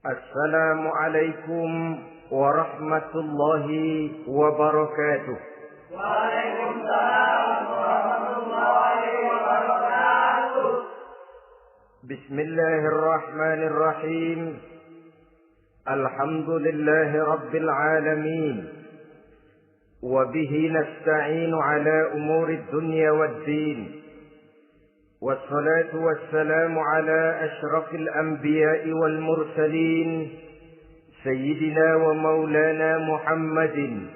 Assalamualaikum warahmatullahi wabarakatuh. Waalaikumsalam warahmatullahi wabarakatuh. Bismillahirrahmanirrahim. Alhamdulillahi rabbil alamin. Wabihi nasta'inu ala umuri dunya waddin. Wassalatu wassalamu ala ashrafil anbiya'i wal mursalin. Sayyidina wa maulana Muhammadin.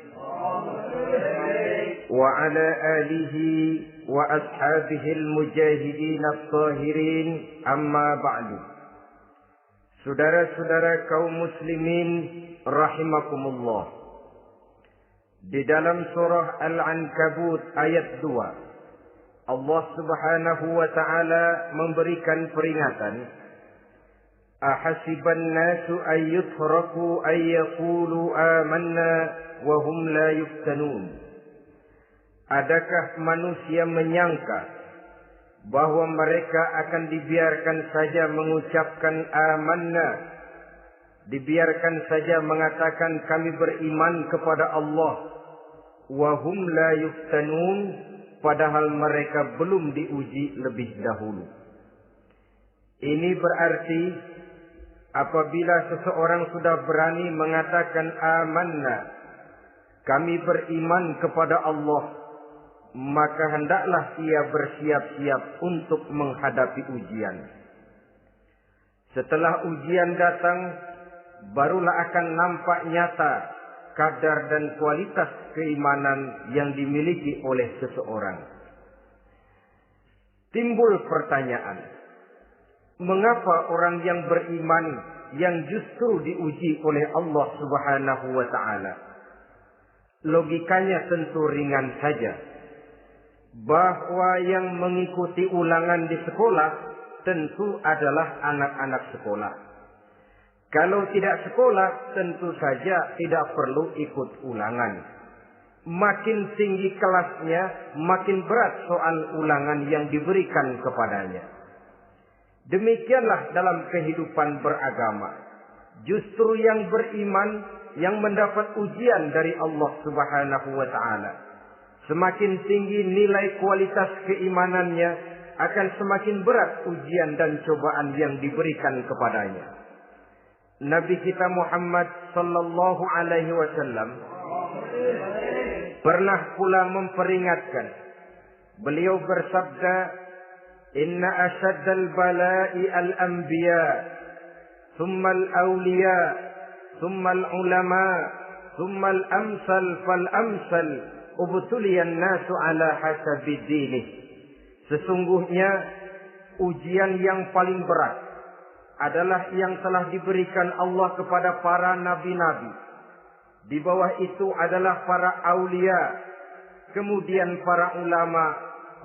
Wa ala alihi wa ashabihil mujahidin at-tahirin, amma ba'du. Saudara-saudara kaum muslimin rahimakumullah. Di dalam surah Al-Ankabut ayat 2, Allah Subhanahu wa ta'ala memberikan peringatan. Ahasiban nasu ayyutraku ayyaqulu amanna wa hum la yuftanun. Adakah manusia menyangka bahwa mereka akan dibiarkan saja mengucapkan amanna, dibiarkan saja mengatakan kami beriman kepada Allah, wa hum la yuftanun, padahal mereka belum diuji lebih dahulu. Ini berarti apabila seseorang sudah berani mengatakan amanna, kami beriman kepada Allah, maka hendaklah ia bersiap-siap untuk menghadapi ujian. Setelah ujian datang, barulah akan nampak nyata kadar dan kualitas keimanan yang dimiliki oleh seseorang. Timbul pertanyaan, mengapa orang yang beriman yang justru diuji oleh Allah Subhanahu wa ta'ala? Logikanya tentu ringan saja, bahwa yang mengikuti ulangan di sekolah tentu adalah anak-anak sekolah. Kalau tidak sekolah, tentu saja tidak perlu ikut ulangan. Makin tinggi kelasnya, makin berat soal ulangan yang diberikan kepadanya. Demikianlah dalam kehidupan beragama. Justru yang beriman, yang mendapat ujian dari Allah Subhanahu wa ta'ala, semakin tinggi nilai kualitas keimanannya, akan semakin berat ujian dan cobaan yang diberikan kepadanya. Nabi kita Muhammad sallallahu alaihi wasallam pernah pula memperingatkan. Beliau bersabda, "Inna asyaddal bala'i al-anbiya, thumma al-awliya, thumma al-ulama, thumma al-amsal fal-amsal, ubtuliyan nasu ala hasabi dinih." Sesungguhnya ujian yang paling berat adalah yang telah diberikan Allah kepada para nabi-nabi. Di bawah itu adalah para aulia, kemudian para ulama,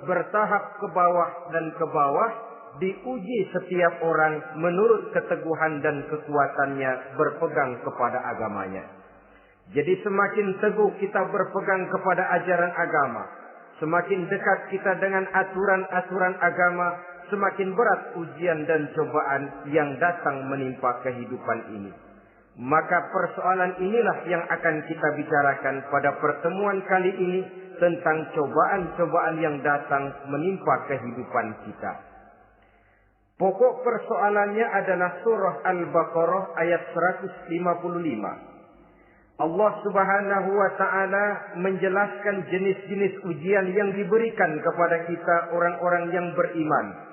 bertahap ke bawah dan ke bawah, diuji setiap orang menurut keteguhan dan kekuatannya berpegang kepada agamanya. Jadi semakin teguh kita berpegang kepada ajaran agama, semakin dekat kita dengan aturan-aturan agama, semakin berat ujian dan cobaan yang datang menimpa kehidupan ini. Maka persoalan inilah yang akan kita bicarakan pada pertemuan kali ini, tentang cobaan-cobaan yang datang menimpa kehidupan kita. Pokok persoalannya adalah surah Al-Baqarah ayat 155. Allah Subhanahu wa ta'ala menjelaskan jenis-jenis ujian yang diberikan kepada kita orang-orang yang beriman.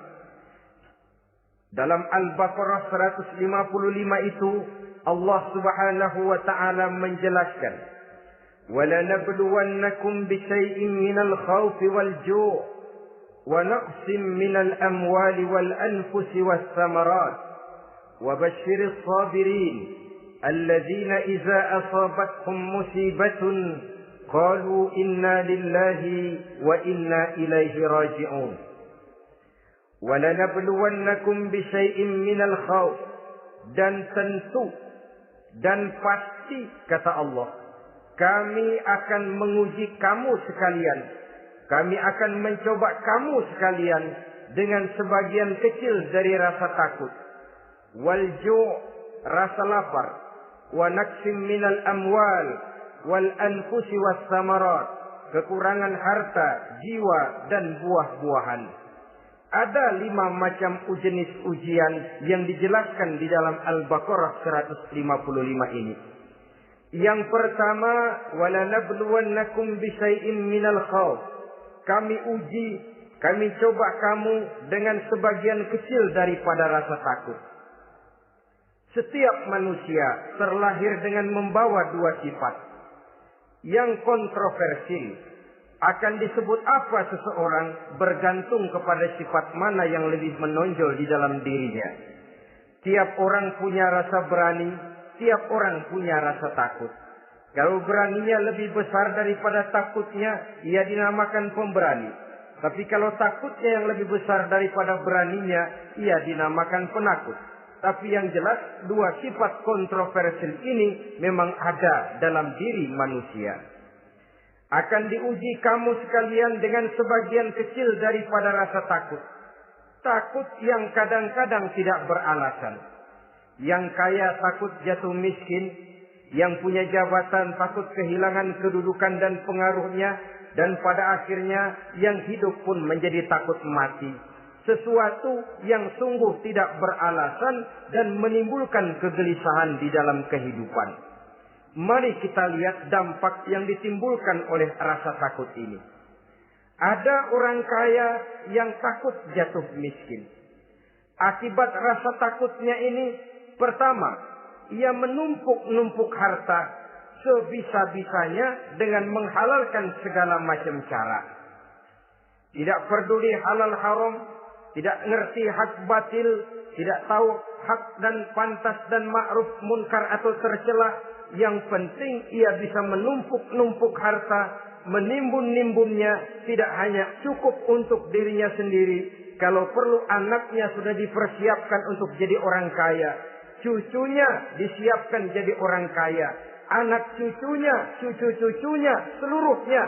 Dalam Al-Baqarah 155 itu Allah Subhanahu wa ta'ala menjelaskan, وَلَنَبْلُوَنَّكُمْ بِشَيْءٍ مِنَ الْخَوْفِ وَالْجُوعِ وَنَقْصٍ مِنَ الْأَمْوَالِ وَالْأَنْفُسِ وَالثَّمَرَاتِ وَبَشِّرِ الصَّابِرِينَ الَّذِينَ إِذَا أَصَابَتْهُمْ مُصِيبَةٌ قَالُوا إِنَّا لِلَّهِ وَإِنَّا إِلَيْهِ رَاجِعُونَ. وَلَنَبْلُوَنَّكُمْ بِشَيْءٍ مِنَ الْخَوْفِ, dan tentu dan pasti kata Allah, kami akan menguji kamu sekalian, kami akan mencoba kamu sekalian dengan sebagian kecil dari rasa takut. Wal ju', rasa lapar, wa naqsim minal amwal wal anfusi was samarat, kekurangan harta, jiwa dan buah-buahan. Ada 5 macam jenis ujian yang dijelaskan di dalam Al-Baqarah 155 ini. Yang pertama, walanabluwannakum bisyai'im minal khauf. Kami uji, kami coba kamu dengan sebagian kecil daripada rasa takut. Setiap manusia terlahir dengan membawa 2 sifat. Yang kontroversi, akan disebut apa seseorang bergantung kepada sifat mana yang lebih menonjol di dalam dirinya. Tiap orang punya rasa berani, tiap orang punya rasa takut. Kalau beraninya lebih besar daripada takutnya, ia dinamakan pemberani. Tapi kalau takutnya yang lebih besar daripada beraninya, ia dinamakan penakut. Tapi yang jelas, 2 sifat kontroversial ini memang ada dalam diri manusia. Akan diuji kamu sekalian dengan sebagian kecil daripada rasa takut. Takut yang kadang-kadang tidak beralasan. Yang kaya takut jatuh miskin, yang punya jabatan takut kehilangan kedudukan dan pengaruhnya, dan pada akhirnya yang hidup pun menjadi takut mati. Sesuatu yang sungguh tidak beralasan dan menimbulkan kegelisahan di dalam kehidupan. Mari kita lihat dampak yang ditimbulkan oleh rasa takut ini. Ada orang kaya yang takut jatuh miskin. Akibat rasa takutnya ini, pertama, ia menumpuk-numpuk harta sebisa-bisanya dengan menghalalkan segala macam cara. Tidak peduli halal haram, tidak ngerti hak batil, tidak tahu hak dan pantas dan ma'ruf munkar atau tercela. Yang penting ia bisa menumpuk-numpuk harta, menimbun-nimbunnya, tidak hanya cukup untuk dirinya sendiri. Kalau perlu anaknya sudah dipersiapkan untuk jadi orang kaya, cucunya disiapkan jadi orang kaya, anak cucunya, cucu-cucunya, seluruhnya.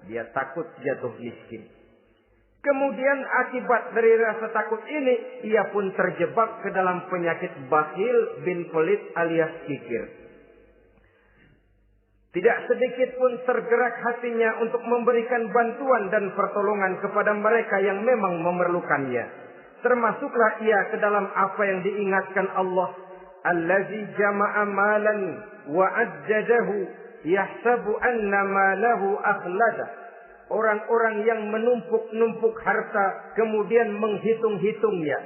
Dia takut jatuh miskin. Kemudian akibat dari rasa takut ini, ia pun terjebak ke dalam penyakit bakhil bin pelit alias kikir. Tidak sedikit pun tergerak hatinya untuk memberikan bantuan dan pertolongan kepada mereka yang memang memerlukannya. Termasuklah ia ke dalam apa yang diingatkan Allah. Allazi jama'a malan wa addadahu yahsabu anna malahu akhlada. Orang-orang yang menumpuk-numpuk harta kemudian menghitung-hitungnya.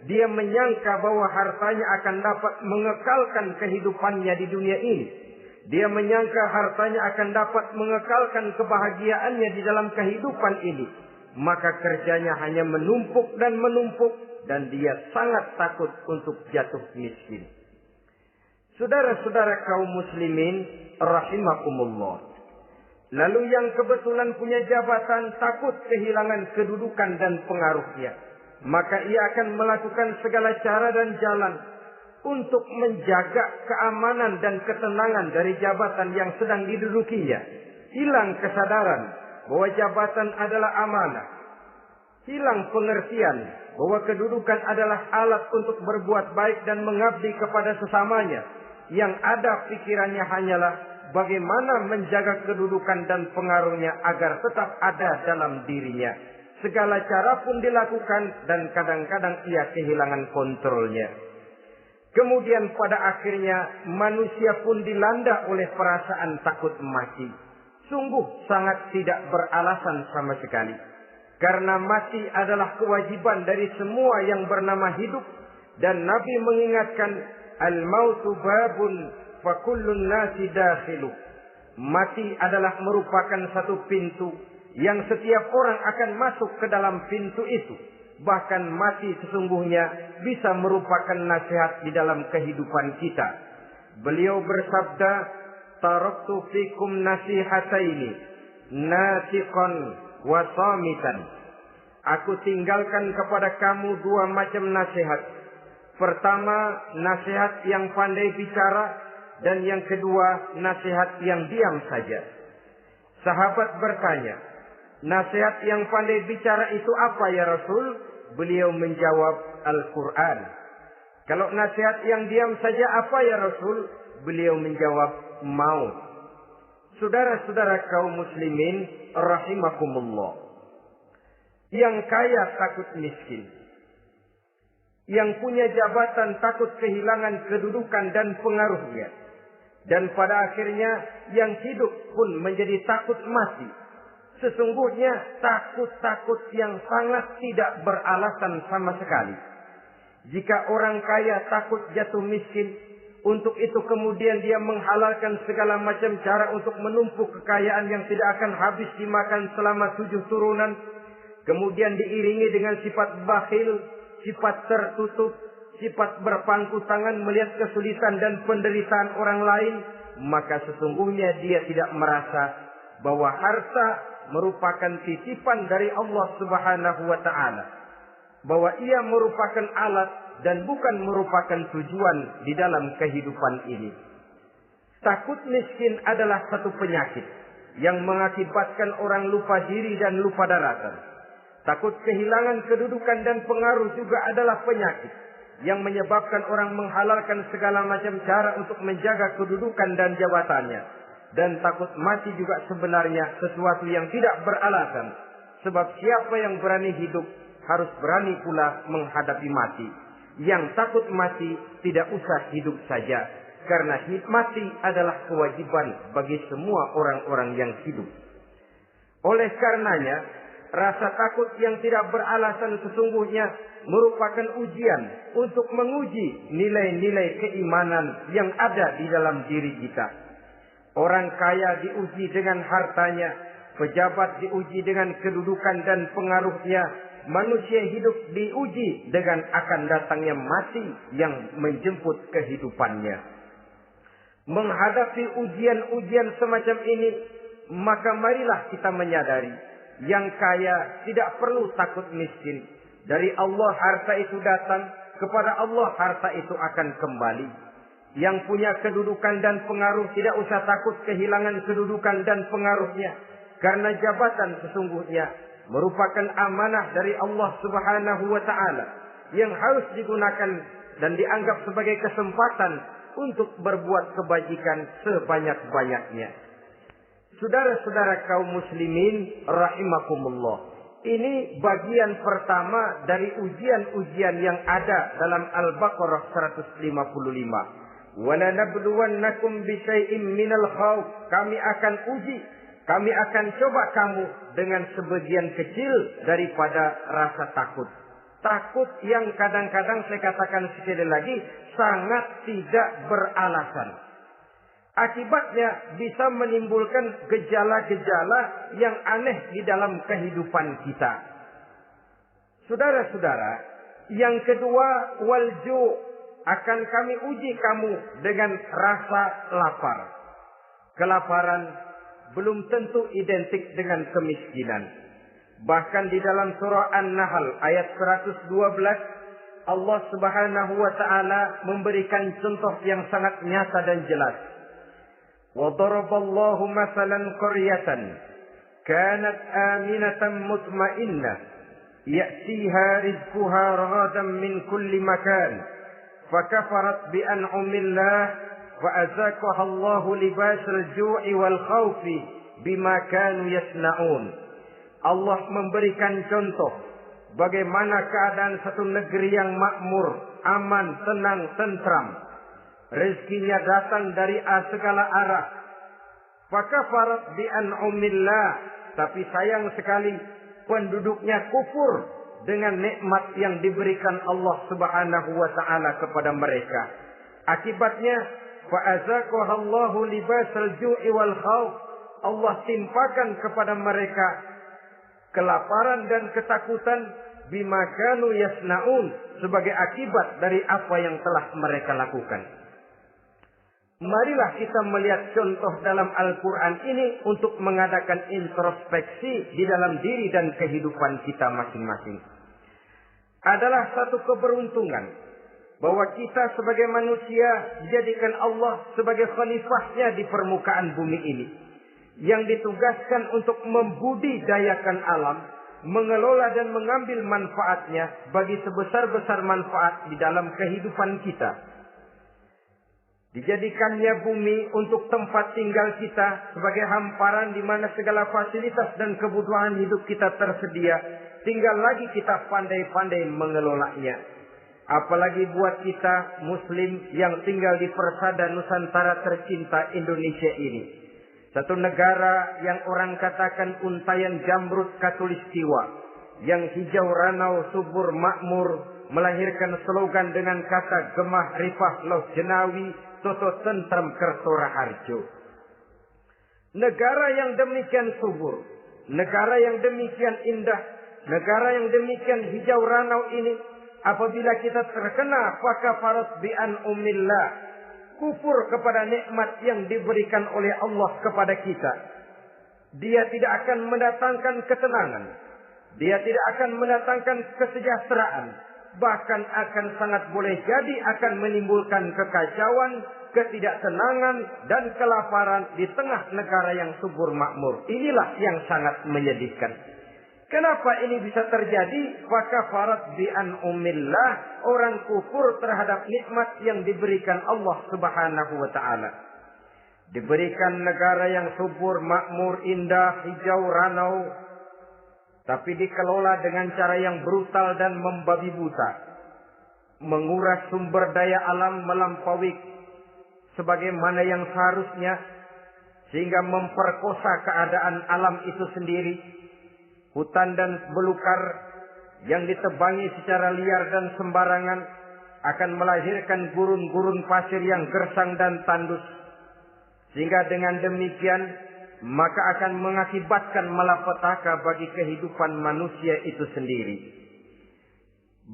Dia menyangka bahwa hartanya akan dapat mengekalkan kehidupannya di dunia ini. Dia menyangka hartanya akan dapat mengekalkan kebahagiaannya di dalam kehidupan ini. Maka kerjanya hanya menumpuk dan menumpuk. Dan dia sangat takut untuk jatuh miskin. Saudara-saudara kaum muslimin, rahimakumullah. Lalu yang kebetulan punya jabatan takut kehilangan kedudukan dan pengaruhnya. Maka ia akan melakukan segala cara dan jalan untuk menjaga keamanan dan ketenangan dari jabatan yang sedang didudukinya. Hilang kesadaran bahwa jabatan adalah amanah. Hilang pengertian bahwa kedudukan adalah alat untuk berbuat baik dan mengabdi kepada sesamanya. Yang ada pikirannya hanyalah bagaimana menjaga kedudukan dan pengaruhnya agar tetap ada dalam dirinya. Segala cara pun dilakukan dan kadang-kadang ia kehilangan kontrolnya. Kemudian pada akhirnya manusia pun dilanda oleh perasaan takut mati. Sungguh sangat tidak beralasan sama sekali. Karena mati adalah kewajiban dari semua yang bernama hidup. Dan Nabi mengingatkan, al-mautu babun fa kullun nasi dakhilu. Mati adalah merupakan satu pintu yang setiap orang akan masuk ke dalam pintu itu. Bahkan mati sesungguhnya bisa merupakan nasihat di dalam kehidupan kita. Beliau bersabda, taraktu fikum nasihataini, natiqan wa samitan. Aku tinggalkan kepada kamu 2 macam nasihat. Pertama, nasihat yang pandai bicara, dan yang kedua, nasihat yang diam saja. Sahabat bertanya, nasihat yang pandai bicara itu apa ya Rasul? Beliau menjawab, Al-Quran. Kalau nasihat yang diam saja apa ya Rasul? Beliau menjawab, maut. Saudara-saudara kaum muslimin rahimakumullah. Yang kaya takut miskin. Yang punya jabatan takut kehilangan kedudukan dan pengaruhnya. Dan pada akhirnya yang hidup pun menjadi takut mati. Sesungguhnya takut-takut yang sangat tidak beralasan sama sekali. Jika orang kaya takut jatuh miskin, untuk itu kemudian dia menghalalkan segala macam cara untuk menumpuk kekayaan yang tidak akan habis dimakan selama 7 turunan. Kemudian diiringi dengan sifat bakhil, sifat tertutup, sifat berpangku tangan melihat kesulitan dan penderitaan orang lain. Maka sesungguhnya dia tidak merasa bahwa harta merupakan titipan dari Allah Subhanahu wa ta'ala. Bahwa ia merupakan alat dan bukan merupakan tujuan di dalam kehidupan ini. Takut miskin adalah satu penyakit yang mengakibatkan orang lupa diri dan lupa daratan. Takut kehilangan kedudukan dan pengaruh juga adalah penyakit yang menyebabkan orang menghalalkan segala macam cara untuk menjaga kedudukan dan jabatannya. Dan takut mati juga sebenarnya sesuatu yang tidak beralasan. Sebab siapa yang berani hidup harus berani pula menghadapi mati. Yang takut mati tidak usah hidup saja. Karena mati adalah kewajiban bagi semua orang-orang yang hidup. Oleh karenanya, rasa takut yang tidak beralasan sesungguhnya merupakan ujian untuk menguji nilai-nilai keimanan yang ada di dalam diri kita. Orang kaya diuji dengan hartanya, pejabat diuji dengan kedudukan dan pengaruhnya, manusia hidup diuji dengan akan datangnya mati yang menjemput kehidupannya. Menghadapi ujian-ujian semacam ini, maka marilah kita menyadari, yang kaya tidak perlu takut miskin. Dari Allah harta itu datang, kepada Allah harta itu akan kembali. Yang punya kedudukan dan pengaruh tidak usah takut kehilangan kedudukan dan pengaruhnya. Karena jabatan sesungguhnya merupakan amanah dari Allah Subhanahu wa ta'ala yang harus digunakan dan dianggap sebagai kesempatan untuk berbuat kebajikan sebanyak-banyaknya. Saudara-saudara kaum muslimin rahimakumullah. Ini bagian pertama dari ujian-ujian yang ada dalam Al-Baqarah 155. Wala nabluwannakum bisyai'im minal khauf. Kami akan uji, kami akan coba kamu dengan sebagian kecil daripada rasa takut. Takut yang kadang-kadang saya katakan sekali lagi sangat tidak beralasan. Akibatnya bisa menimbulkan gejala-gejala yang aneh di dalam kehidupan kita. Saudara-saudara, yang kedua, walju, akan kami uji kamu dengan rasa lapar. Kelaparan belum tentu identik dengan kemiskinan. Bahkan di dalam surah An-Nahl ayat 112, Allah Subhanahu wa ta'ala memberikan contoh yang sangat nyata dan jelas. وَضَرَبَ اللَّهُ مَثَلًا قَرْيَةً كَانَتْ آمِنَةً مُطْمَئِنَّةً يَأْتِيهَا رِزْقُهَا رَغَدًا مِنْ كُلِّ مَكَانٍ فَكَفَرَتْ بِأَنْعُمِ اللَّهِ فَأَذَاقَهَا اللَّهُ لِبَاسَ الْجُوعِ وَالْخَوْفِ بِمَا كَانُوا يَصْنَعُونَ. Allah memberikan contoh bagaimana keadaan satu negeri yang makmur, aman, tenang, tentram. Rezekinya datang dari segala arah. Fakafarat bi an'umillah, tapi sayang sekali penduduknya kufur dengan nikmat yang diberikan Allah Subhanahu wa ta'ala kepada mereka. Akibatnya fa'azaqahallahu libasal ju'i wal khauf. Allah timpakan kepada mereka kelaparan dan ketakutan bima kanu yasnaun, sebagai akibat dari apa yang telah mereka lakukan. Marilah kita melihat contoh dalam Al-Quran ini untuk mengadakan introspeksi di dalam diri dan kehidupan kita masing-masing. Adalah satu keberuntungan bahwa kita sebagai manusia dijadikan Allah sebagai khalifahnya di permukaan bumi ini, yang ditugaskan untuk membudidayakan alam, mengelola dan mengambil manfaatnya bagi sebesar-besar manfaat di dalam kehidupan kita. Dijadikannya bumi untuk tempat tinggal kita sebagai hamparan di mana segala fasilitas dan kebutuhan hidup kita tersedia. Tinggal lagi kita pandai-pandai mengelolanya. Apalagi buat kita Muslim yang tinggal di persada Nusantara tercinta Indonesia ini. Satu negara yang orang katakan untayan jamrut katulistiwa, yang hijau ranau subur makmur, melahirkan slogan dengan kata gemah rifah loh jenawi toto tentrem kerto raharjo. Negara yang demikian subur, negara yang demikian indah, negara yang demikian hijau ranau ini, apabila kita terkena fakafarat bi an umillah, kufur kepada nikmat yang diberikan oleh Allah kepada kita, dia tidak akan mendatangkan ketenangan, dia tidak akan mendatangkan kesejahteraan, bahkan akan sangat boleh jadi akan menimbulkan kekacauan, ketidaktenangan dan kelaparan di tengah negara yang subur makmur. Inilah yang sangat menyedihkan. Kenapa ini bisa terjadi? Fakafarat bi an umillah, orang kufur terhadap nikmat yang diberikan Allah Subhanahu wa taala. Diberikan negara yang subur, makmur, indah, hijau ranau, tapi dikelola dengan cara yang brutal dan membabi buta. Menguras sumber daya alam melampaui sebagaimana yang seharusnya, sehingga memperkosa keadaan alam itu sendiri. Hutan dan belukar yang ditebangi secara liar dan sembarangan akan melahirkan gurun-gurun pasir yang gersang dan tandus. Sehingga dengan demikian maka akan mengakibatkan malapetaka bagi kehidupan manusia itu sendiri.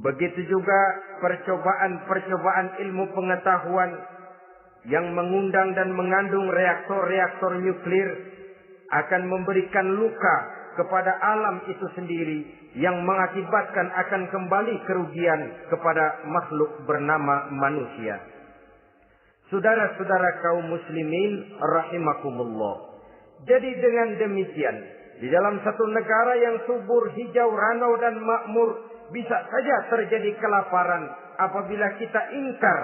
Begitu juga percobaan-percobaan ilmu pengetahuan yang mengundang dan mengandung reaktor-reaktor nuklir akan memberikan luka kepada alam itu sendiri, yang mengakibatkan akan kembali kerugian kepada makhluk bernama manusia. Saudara-saudara kaum muslimin rahimakumullah. Jadi dengan demikian, di dalam satu negara yang subur, hijau, ranau dan makmur, bisa saja terjadi kelaparan apabila kita ingkar,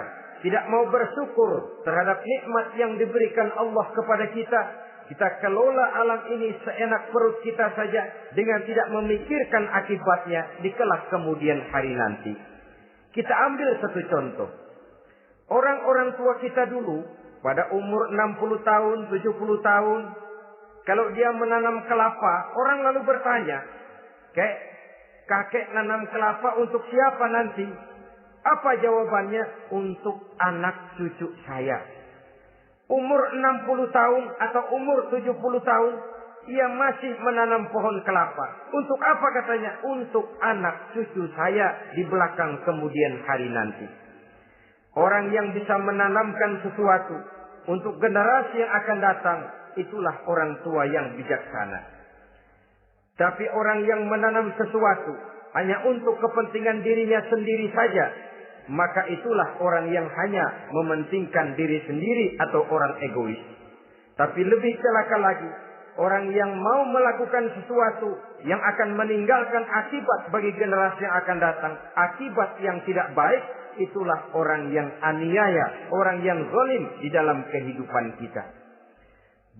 tidak mau bersyukur terhadap nikmat yang diberikan Allah kepada kita. Kita kelola alam ini seenak perut kita saja dengan tidak memikirkan akibatnya di kelak kemudian hari nanti. Kita ambil satu contoh. Orang-orang tua kita dulu pada umur 60 tahun, 70 tahun, kalau dia menanam kelapa, orang lalu bertanya, kakek nanam kelapa untuk siapa nanti? Apa jawabannya? Untuk anak cucu saya. Umur 60 tahun atau umur 70 tahun, ia masih menanam pohon kelapa. Untuk apa katanya? Untuk anak cucu saya di belakang kemudian hari nanti. Orang yang bisa menanamkan sesuatu untuk generasi yang akan datang, itulah orang tua yang bijaksana. Tapi orang yang menanam sesuatu hanya untuk kepentingan dirinya sendiri saja, maka itulah orang yang hanya mementingkan diri sendiri atau orang egois. Tapi lebih celaka lagi, orang yang mau melakukan sesuatu yang akan meninggalkan akibat bagi generasi yang akan datang, akibat yang tidak baik, itulah orang yang aniaya, orang yang zalim di dalam kehidupan kita.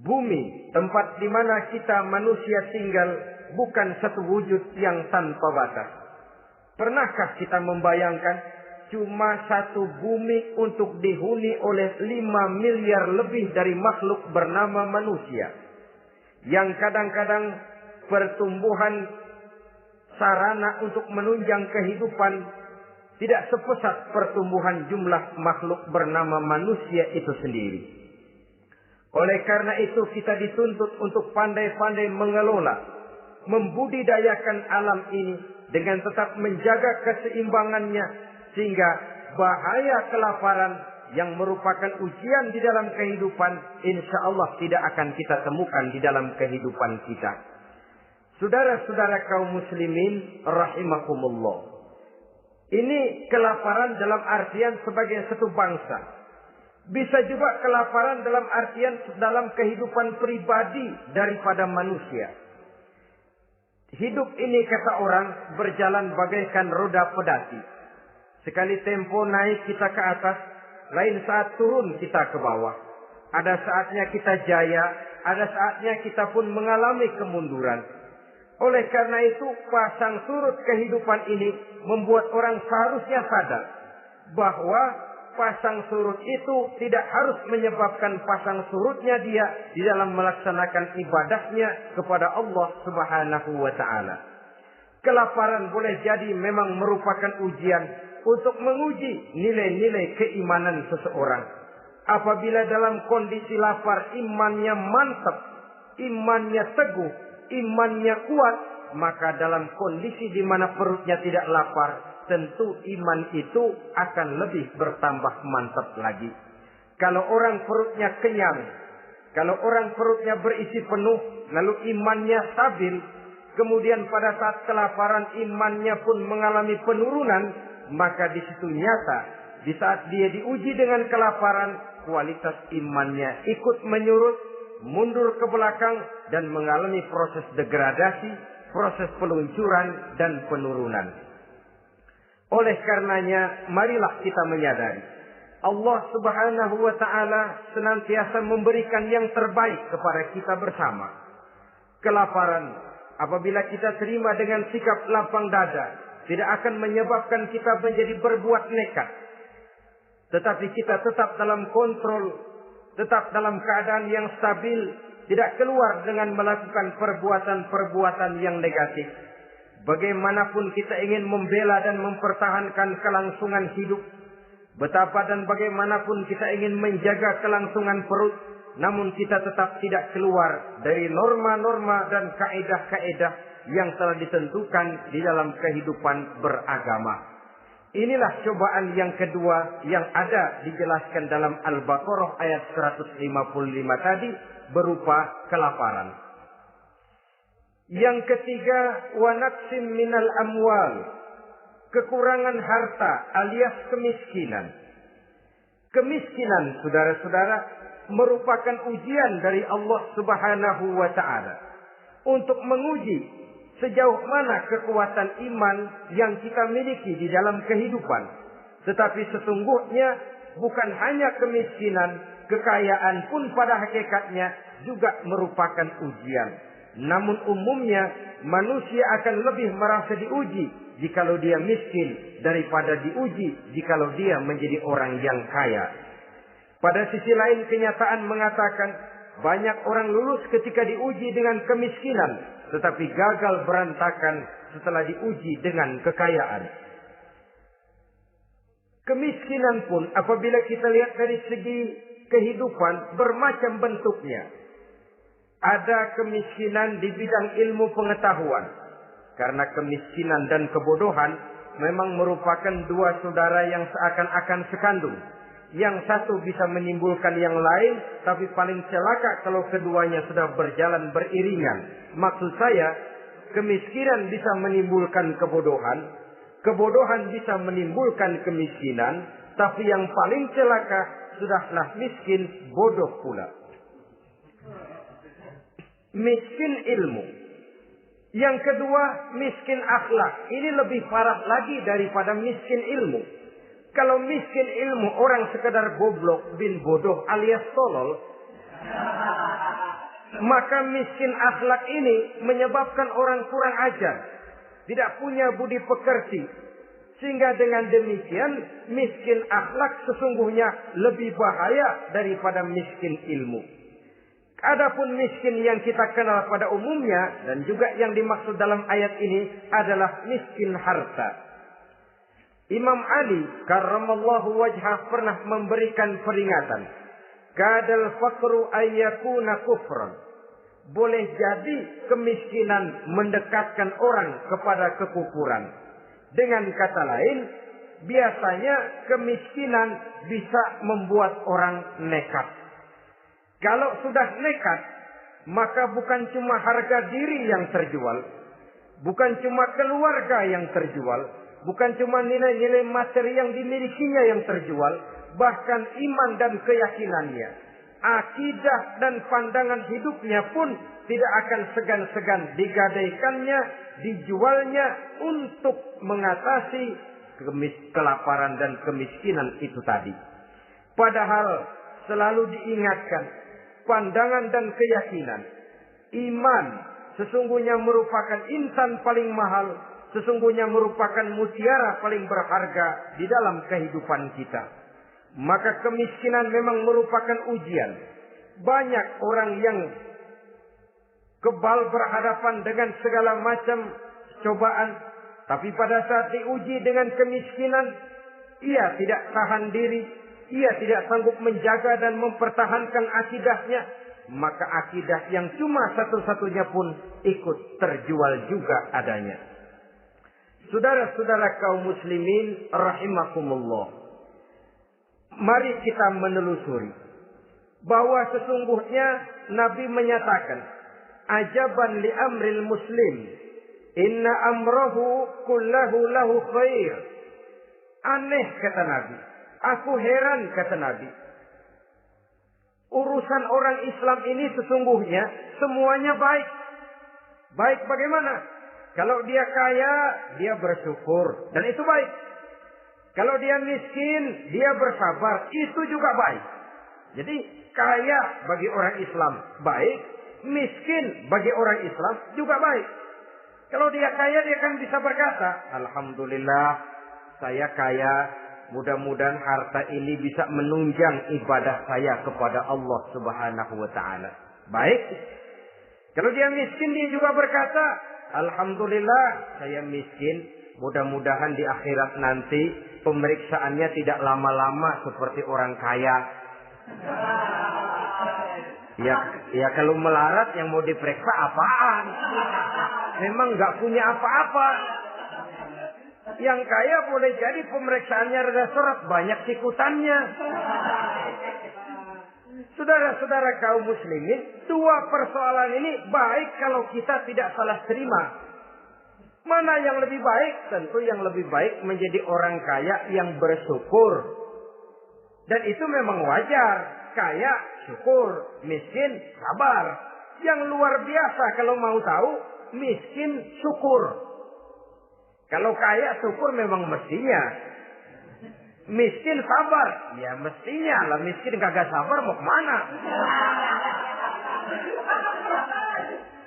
Bumi, tempat di mana kita manusia tinggal, bukan satu wujud yang tanpa batas. Pernahkah kita membayangkan cuma satu bumi untuk dihuni oleh 5 miliar lebih dari makhluk bernama manusia, yang kadang-kadang pertumbuhan sarana untuk menunjang kehidupan tidak sepesat pertumbuhan jumlah makhluk bernama manusia itu sendiri. Oleh karena itu kita dituntut untuk pandai-pandai mengelola, membudidayakan alam ini dengan tetap menjaga keseimbangannya, sehingga bahaya kelaparan yang merupakan ujian di dalam kehidupan, insya Allah tidak akan kita temukan di dalam kehidupan kita. Saudara-saudara kaum muslimin rahimakumullah. Ini kelaparan dalam artian sebagai satu bangsa. Bisa juga kelaparan dalam artian dalam kehidupan pribadi daripada manusia. Hidup ini kata orang berjalan bagaikan roda pedati. Sekali tempo naik kita ke atas, lain saat turun kita ke bawah. Ada saatnya kita jaya, ada saatnya kita pun mengalami kemunduran. Oleh karena itu, pasang surut kehidupan ini membuat orang seharusnya sadar bahwa pasang surut itu tidak harus menyebabkan pasang surutnya dia di dalam melaksanakan ibadahnya kepada Allah Subhanahu wa Ta'ala. Kelaparan boleh jadi memang merupakan ujian untuk menguji nilai-nilai keimanan seseorang. Apabila dalam kondisi lapar imannya mantap, imannya teguh, imannya kuat, maka dalam kondisi di mana perutnya tidak lapar, tentu iman itu akan lebih bertambah mantap lagi. Kalau orang perutnya kenyang, kalau orang perutnya berisi penuh, lalu imannya stabil, kemudian pada saat kelaparan imannya pun mengalami penurunan, maka di situ nyata, di saat dia diuji dengan kelaparan, kualitas imannya ikut menyurut, mundur ke belakang, dan mengalami proses degradasi, proses peluncuran dan penurunan. Oleh karenanya, marilah kita menyadari Allah Subhanahu wa Ta'ala senantiasa memberikan yang terbaik kepada kita bersama. Kelaparan, apabila kita terima dengan sikap lapang dada, tidak akan menyebabkan kita menjadi berbuat nekat. Tetapi kita tetap dalam kontrol, tetap dalam keadaan yang stabil, tidak keluar dengan melakukan perbuatan-perbuatan yang negatif. Bagaimanapun kita ingin membela dan mempertahankan kelangsungan hidup, betapa dan bagaimanapun kita ingin menjaga kelangsungan perut, namun kita tetap tidak keluar dari norma-norma dan kaedah-kaedah yang telah ditentukan di dalam kehidupan beragama. Inilah cobaan yang kedua yang ada dijelaskan dalam Al-Baqarah ayat 155 tadi berupa kelaparan. Yang ketiga, wa naqsim minal amwal, kekurangan harta alias kemiskinan. Kemiskinan, saudara-saudara, merupakan ujian dari Allah Subhanahu wa Ta'ala untuk menguji sejauh mana kekuatan iman yang kita miliki di dalam kehidupan. Tetapi sesungguhnya bukan hanya kemiskinan, kekayaan pun pada hakikatnya juga merupakan ujian. Namun umumnya manusia akan lebih merasa diuji jikalau dia miskin daripada diuji jikalau dia menjadi orang yang kaya. Pada sisi lain kenyataan mengatakan banyak orang lulus ketika diuji dengan kemiskinan, tetapi gagal berantakan setelah diuji dengan kekayaan. Kemiskinan pun apabila kita lihat dari segi kehidupan bermacam bentuknya. Ada kemiskinan di bidang ilmu pengetahuan. Karena kemiskinan dan kebodohan memang merupakan dua saudara yang seakan-akan sekandung. Yang satu bisa menimbulkan yang lain, tapi paling celaka kalau keduanya sudah berjalan beriringan. Maksud saya, kemiskinan bisa menimbulkan kebodohan, kebodohan bisa menimbulkan kemiskinan, tapi yang paling celaka sudahlah miskin, bodoh pula. Miskin ilmu. Yang kedua, miskin akhlak. Ini lebih parah lagi daripada miskin ilmu. Kalau miskin ilmu orang sekedar goblok bin bodoh alias tolol, maka miskin akhlak ini menyebabkan orang kurang ajar, tidak punya budi pekerti. Sehingga dengan demikian miskin akhlak sesungguhnya lebih bahaya daripada miskin ilmu. Adapun miskin yang kita kenal pada umumnya dan juga yang dimaksud dalam ayat ini adalah miskin harta. Imam Ali karramallahu wajhah pernah memberikan peringatan. Kadal faqru ayyakuna kufran. Boleh jadi kemiskinan mendekatkan orang kepada kekufuran. Dengan kata lain, biasanya kemiskinan bisa membuat orang nekat. Kalau sudah nekat, maka bukan cuma harga diri yang terjual, bukan cuma keluarga yang terjual, bukan cuma nilai-nilai materi yang dimilikinya yang terjual, bahkan iman dan keyakinannya. akidah dan pandangan hidupnya pun tidak akan segan-segan digadaikannya, dijualnya untuk mengatasi kelaparan dan kemiskinan itu tadi. Padahal selalu diingatkan, pandangan dan keyakinan, iman sesungguhnya merupakan insan paling mahal, sesungguhnya merupakan mutiara paling berharga di dalam kehidupan kita. Maka kemiskinan memang merupakan ujian. Banyak orang yang kebal berhadapan dengan segala macam cobaan, tapi pada saat diuji dengan kemiskinan, ia tidak tahan diri, ia tidak sanggup menjaga dan mempertahankan akidahnya, maka akidah yang cuma satu-satunya pun ikut terjual juga adanya. Saudara-saudara kaum muslimin rahimakumullah, mari kita menelusuri bahwa sesungguhnya Nabi menyatakan, ajaban li amril muslim, inna amrahu kullahu lahu khair. Aneh kata Nabi, aku heran kata Nabi, urusan orang Islam ini sesungguhnya semuanya baik. Baik bagaimana? Kalau dia kaya, dia bersyukur, dan itu baik. Kalau dia miskin, dia bersabar, itu juga baik. Jadi kaya bagi orang Islam baik, miskin bagi orang Islam juga baik. Kalau dia kaya, dia kan bisa berkata, alhamdulillah saya kaya, mudah-mudahan harta ini bisa menunjang ibadah saya kepada Allah Subhanahu wa taala. Baik. Kalau dia miskin, dia juga berkata, alhamdulillah saya miskin, mudah-mudahan di akhirat nanti pemeriksaannya tidak lama-lama seperti orang kaya. Ya kalau melarat yang mau diperiksa apaan? Memang nggak punya apa-apa. Yang kaya boleh jadi pemeriksaannya rada seret, banyak sikutannya. Saudara-saudara kaum muslimin, dua persoalan ini baik kalau kita tidak salah terima. Mana yang lebih baik? Tentu yang lebih baik menjadi orang kaya yang bersyukur. Dan itu memang wajar. Kaya, syukur. Miskin, sabar. Yang luar biasa kalau mau tahu, miskin, syukur. Kalau kaya, syukur memang mestinya. Miskin, sabar. Ya mestinya lah. Miskin kagak sabar mau kemana?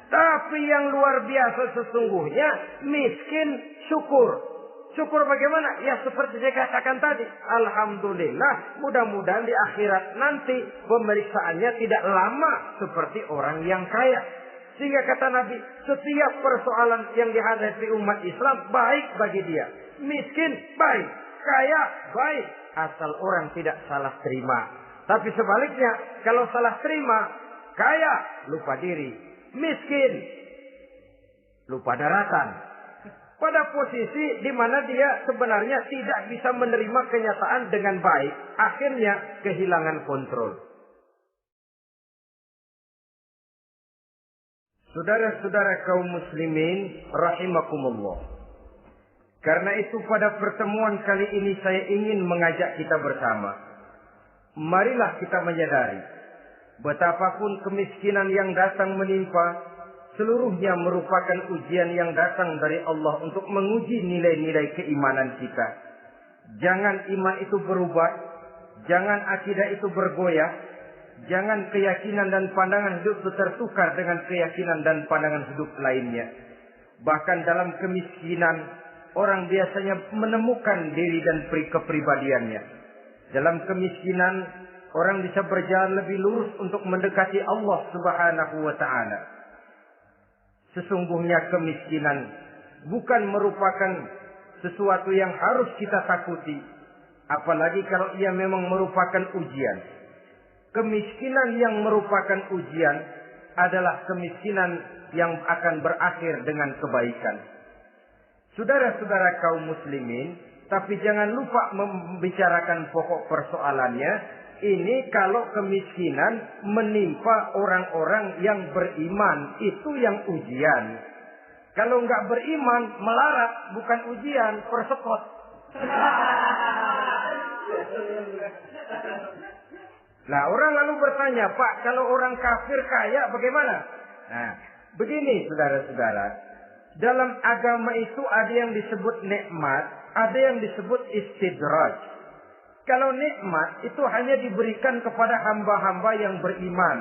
Tapi yang luar biasa sesungguhnya miskin syukur. Syukur bagaimana? Ya seperti saya katakan tadi. Alhamdulillah, mudah-mudahan di akhirat nanti pemeriksaannya tidak lama seperti orang yang kaya. Sehingga kata Nabi, setiap persoalan yang dihadapi umat Islam baik bagi dia. Miskin baik, kaya baik, asal orang tidak salah terima. Tapi sebaliknya, kalau salah terima, kaya lupa diri, miskin lupa daratan. Pada posisi di mana dia sebenarnya tidak bisa menerima kenyataan dengan baik, akhirnya kehilangan kontrol. Saudara-saudara kaum muslimin rahimakumullah. Karena itu pada pertemuan kali ini saya ingin mengajak kita bersama. Marilah kita menyadari betapapun kemiskinan yang datang menimpa, seluruhnya merupakan ujian yang datang dari Allah untuk menguji nilai-nilai keimanan kita. Jangan iman itu berubah, jangan akidah itu bergoyah, jangan keyakinan dan pandangan hidup itu tertukar dengan keyakinan dan pandangan hidup lainnya. Bahkan dalam kemiskinan, orang biasanya menemukan diri dan kepribadiannya. Dalam kemiskinan, orang bisa berjalan lebih lurus untuk mendekati Allah Subhanahu wa taala. Sesungguhnya kemiskinan bukan merupakan sesuatu yang harus kita takuti, apalagi kalau ia memang merupakan ujian. Kemiskinan yang merupakan ujian adalah kemiskinan yang akan berakhir dengan kebaikan. Saudara-saudara kaum muslimin, tapi jangan lupa membicarakan pokok persoalannya. Ini kalau kemiskinan menimpa orang-orang yang beriman, itu yang ujian. Kalau nggak beriman, melarat, bukan ujian, persekot. Nah, orang lalu bertanya, Pak, kalau orang kafir kaya bagaimana? Nah, begini saudara-saudara. Dalam agama itu ada yang disebut nikmat, ada yang disebut istidraj. Kalau nikmat itu hanya diberikan kepada hamba-hamba yang beriman.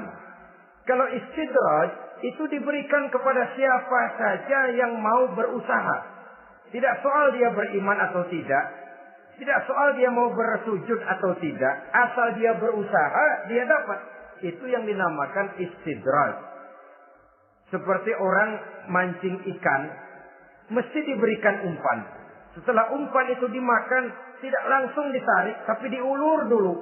Kalau istidraj itu diberikan kepada siapa saja yang mau berusaha. Tidak soal dia beriman atau tidak. Tidak soal dia mau bersujud atau tidak. Asal dia berusaha, dia dapat. Itu yang dinamakan istidraj. Seperti orang mancing ikan, mesti diberikan umpan. Setelah umpan itu dimakan, tidak langsung ditarik, tapi diulur dulu.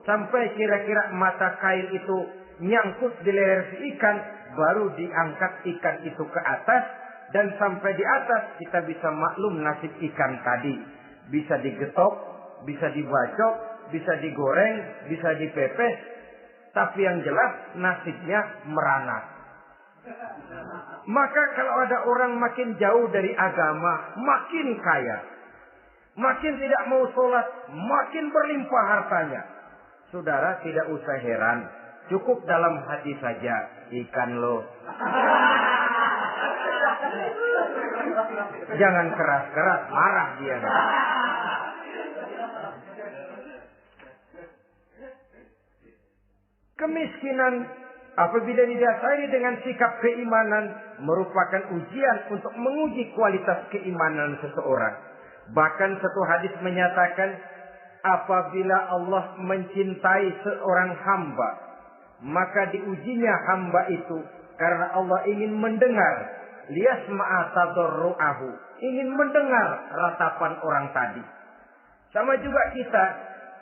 Sampai kira-kira mata kail itu nyangkut di leher si ikan, baru diangkat ikan itu ke atas. Dan sampai di atas kita bisa maklum nasib ikan tadi. Bisa digetok, bisa dibacok, bisa digoreng, bisa dipepes. Tapi yang jelas nasibnya merana. Maka kalau ada orang makin jauh dari agama, makin kaya. Makin tidak mau sholat, makin berlimpah hartanya. Saudara tidak usah heran. Cukup dalam hati saja. Ikan lo. Jangan keras-keras, marah dia. Kemiskinan apabila didasari dengan sikap keimanan merupakan ujian untuk menguji kualitas keimanan seseorang. Bahkan satu hadis menyatakan apabila Allah mencintai seorang hamba, maka diujinya hamba itu karena Allah ingin mendengar liyasma'a tadarru'ahu, ingin mendengar ratapan orang tadi. Sama juga kita,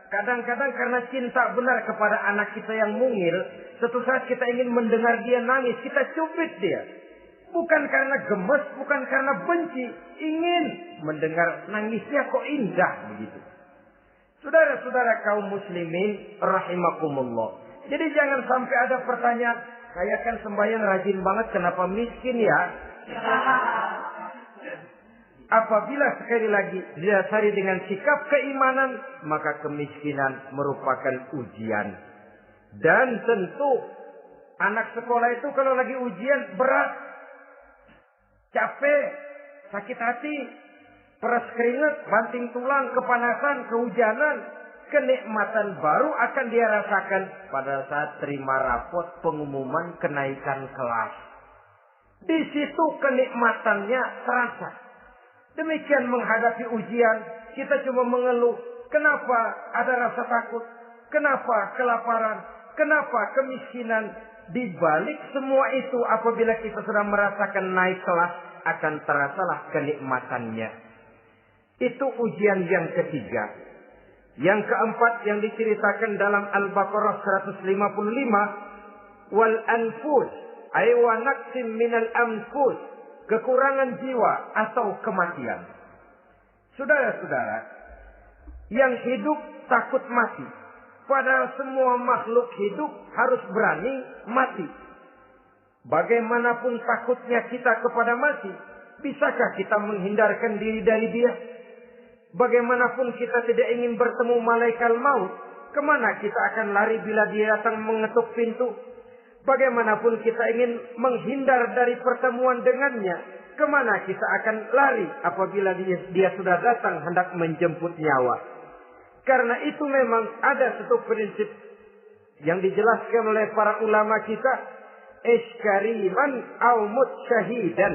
kadang-kadang karena cinta benar kepada anak kita yang mungil, suatu saat kita ingin mendengar dia nangis, kita cubit dia. Bukan karena gemes, bukan karena benci, ingin mendengar nangisnya kok indah begitu. Saudara-saudara kaum muslimin rahimakumullah. Jadi jangan sampai ada pertanyaan, saya kan sembahyang rajin banget, kenapa miskin ya? Apabila sekali lagi didasari dengan sikap keimanan, maka kemiskinan merupakan ujian. Dan tentu anak sekolah itu kalau lagi ujian berat, capek, sakit hati, peras keringat, banting tulang, kepanasan, kehujanan, kenikmatan baru akan dia rasakan pada saat terima rapot pengumuman kenaikan kelas. Di situ kenikmatannya terasa. Demikian menghadapi ujian, kita cuma mengeluh. Kenapa ada rasa takut? Kenapa kelaparan? Kenapa kemiskinan? Di balik semua itu, apabila kita sudah merasakan naik kelas, akan terasalah kenikmatannya. Itu ujian yang ketiga. Yang keempat yang diceritakan dalam Al-Baqarah 155, wal anfus ay wa naqsim minal anfus, kekurangan jiwa atau kematian. Saudara-saudara, yang hidup takut mati. Padahal semua makhluk hidup harus berani mati. Bagaimanapun takutnya kita kepada mati, bisakah kita menghindarkan diri dari dia? Bagaimanapun kita tidak ingin bertemu malaikat maut, kemana kita akan lari bila dia datang mengetuk pintu? Bagaimanapun kita ingin menghindar dari pertemuan dengannya, kemana kita akan lari apabila dia sudah datang hendak menjemput nyawa? Karena itu memang ada satu prinsip yang dijelaskan oleh para ulama kita, iskariman au mut syahidan.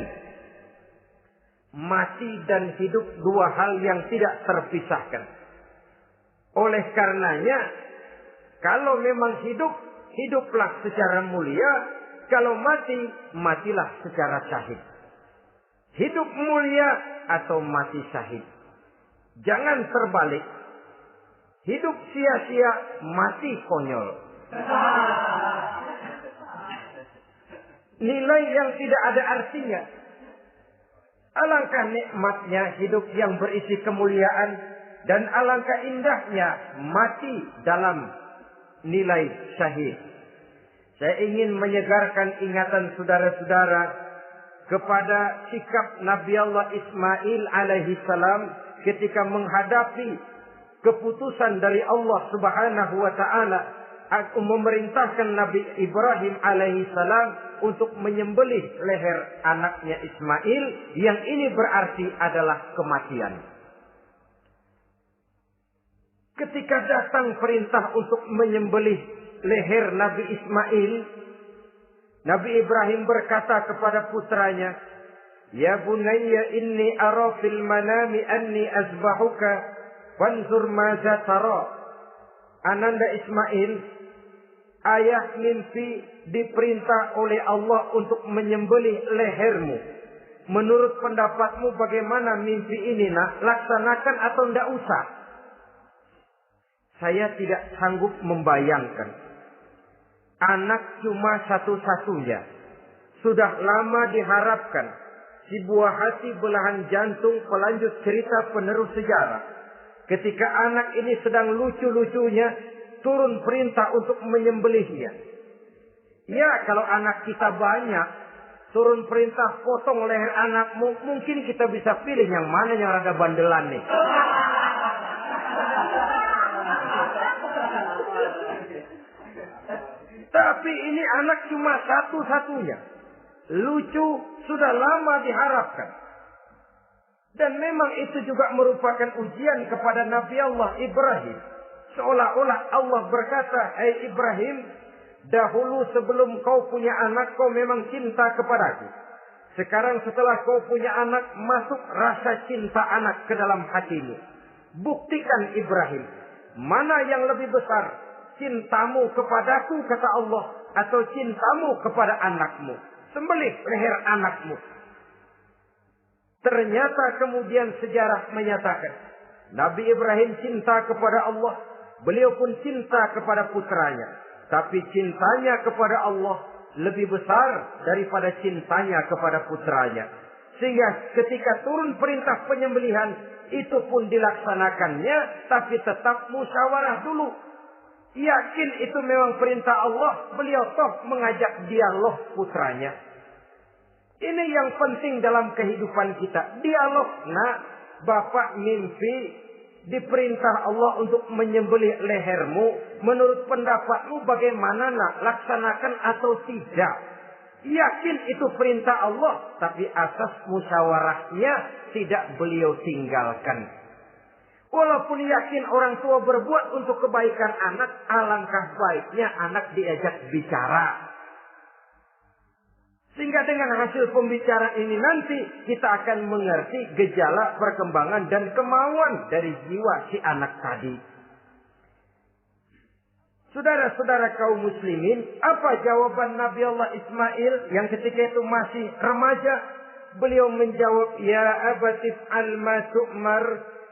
Mati dan hidup dua hal yang tidak terpisahkan. Oleh karenanya, kalau memang hidup, hiduplah secara mulia. Kalau mati, matilah secara syahid. Hidup mulia atau mati syahid. Jangan terbalik. Hidup sia-sia, mati konyol. Nilai yang tidak ada artinya. Alangkah nikmatnya hidup yang berisi kemuliaan, dan alangkah indahnya mati dalam nilai syahid. Saya ingin menyegarkan ingatan saudara-saudara kepada sikap Nabi Allah Ismail alaihi salam ketika menghadapi keputusan dari Allah Subhanahu wa taala memerintahkan Nabi Ibrahim alaihissalam untuk menyembelih leher anaknya Ismail, yang ini berarti adalah kematian. Ketika datang perintah untuk menyembelih leher Nabi Ismail, Nabi Ibrahim berkata kepada putranya, "Ya bunayya inni ara fil manami anni azbahuka fanzur maza tara." Ananda Ismail, ayah mimpi diperintah oleh Allah untuk menyembelih lehermu. Menurut pendapatmu bagaimana mimpi ini, nak? Laksanakan atau tidak usah? Saya tidak sanggup membayangkan. Anak cuma satu-satunya. Sudah lama diharapkan. Si buah hati belahan jantung pelanjut cerita penerus sejarah. Ketika anak ini sedang lucu-lucunya, turun perintah untuk menyembelihnya. Ya, kalau anak kita banyak, turun perintah potong leher anakmu, mungkin kita bisa pilih yang mana yang rada bandelan nih. Tapi ini anak cuma satu-satunya. Lucu, sudah lama diharapkan. Dan memang itu juga merupakan ujian kepada Nabi Allah Ibrahim. Seolah-olah Allah berkata, "Hai Ibrahim, dahulu sebelum kau punya anak, kau memang cinta kepadaku. Sekarang setelah kau punya anak, masuk rasa cinta anak ke dalam hatimu. Buktikan Ibrahim, mana yang lebih besar? Cintamu kepadaku, kata Allah, atau cintamu kepada anakmu? Sembelih leher anakmu." Ternyata kemudian sejarah menyatakan, Nabi Ibrahim cinta kepada Allah, beliau pun cinta kepada putranya. Tapi cintanya kepada Allah lebih besar daripada cintanya kepada putranya. Sehingga ketika turun perintah penyembelihan, itu pun dilaksanakannya, tapi tetap musyawarah dulu. Yakin itu memang perintah Allah, beliau toh mengajak dialog putranya. Ini yang penting dalam kehidupan kita. Dialog. Nah, bapak mimpi diperintah Allah untuk menyembelih lehermu. Menurut pendapatmu bagaimana, nak? Laksanakan atau tidak? Yakin itu perintah Allah, tapi asas musyawarahnya tidak beliau tinggalkan. Walaupun yakin orang tua berbuat untuk kebaikan anak, alangkah baiknya anak diajak bicara. Sehingga dengan hasil pembicaraan ini nanti kita akan mengerti gejala perkembangan dan kemauan dari jiwa si anak tadi. Saudara-saudara kaum muslimin, apa jawaban Nabi Allah Ismail yang ketika itu masih remaja? Beliau menjawab, "Ya abatif al-ma tu'mar,